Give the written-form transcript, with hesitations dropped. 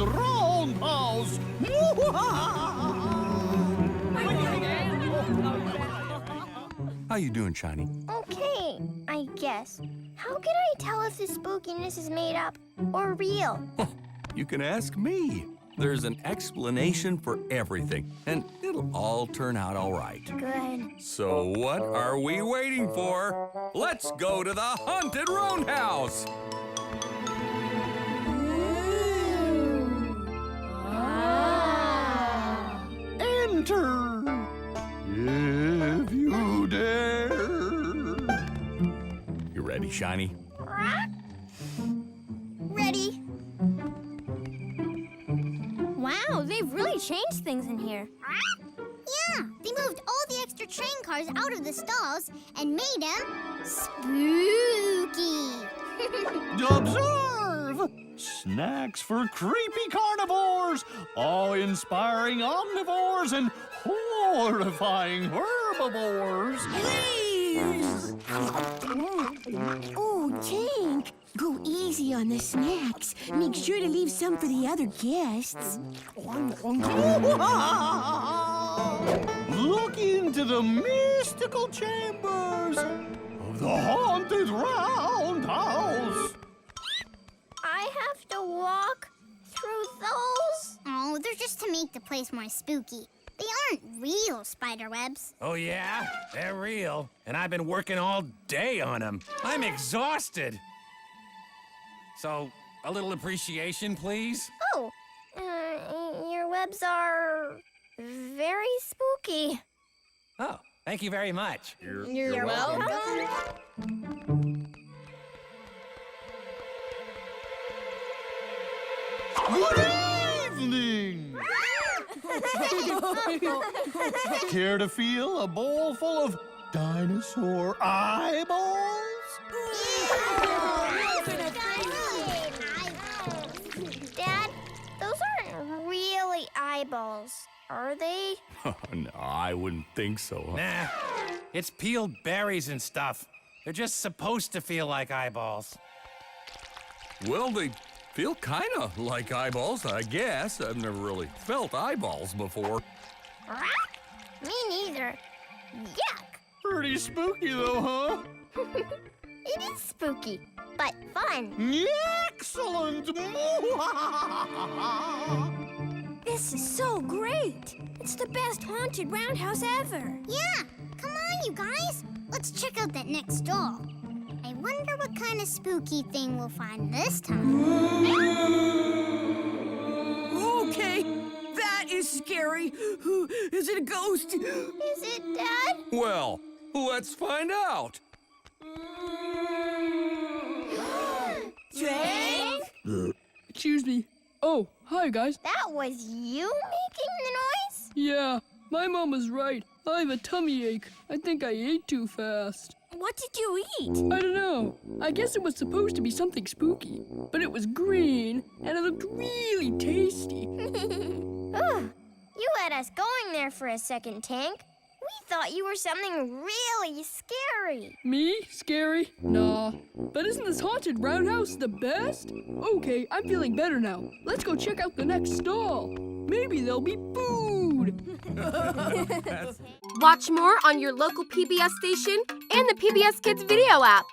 Roundhouse. How you doing, Shiny? Okay, I guess. How can I tell if the spookiness is made up or real? You can ask me. There's an explanation for everything, and it'll all turn out all right. Good. So what are we waiting for? Let's go to the haunted Roundhouse. Enter, if you dare. You ready, Shiny? Ready? Wow, they've really changed things in here. Yeah, they moved all the extra train cars out of the stalls and made them spooky. Observe! Snacks for creepy carnivores, awe-inspiring omnivores, and horrifying herbivores. Please! Oh, Tank, go easy on the snacks. Make sure to leave some for the other guests. Look into the mystical chambers of the haunted Roundhouse. I have to walk through those? Oh, they're just to make the place more spooky. They aren't real spider webs. Oh, yeah? They're real. And I've been working all day on them. I'm exhausted. So, a little appreciation, please? Oh, your webs are very spooky. Oh, thank you very much. You're welcome. Good evening! Care to feel a bowl full of dinosaur eyeballs? Dad, those aren't really eyeballs, are they? No, I wouldn't think so. Nah, it's peeled berries and stuff. They're just supposed to feel like eyeballs. Well, they feel kind of like eyeballs, I guess. I've never really felt eyeballs before. Me neither. Yuck. Pretty spooky, though, huh? It is spooky, but fun. Excellent! This is so great. It's the best haunted roundhouse ever. Yeah, come on, you guys. Let's check out that next stall. I wonder what kind of spooky thing we'll find this time. Okay, that is scary. Is it a ghost? Is it, Dad? Well, let's find out. Drake? Excuse me. Oh, hi, guys. That was you making the noise? Yeah, my mom was right. I have a tummy ache. I think I ate too fast. What did you eat? I don't know. I guess it was supposed to be something spooky, but it was green, and it looked really tasty. You had us going there for a second, Tank. We thought you were something really scary. Me? Scary? Nah. But isn't this haunted roundhouse the best? Okay, I'm feeling better now. Let's go check out the next stall. Maybe there'll be food. Watch more on your local PBS station and the PBS Kids video app.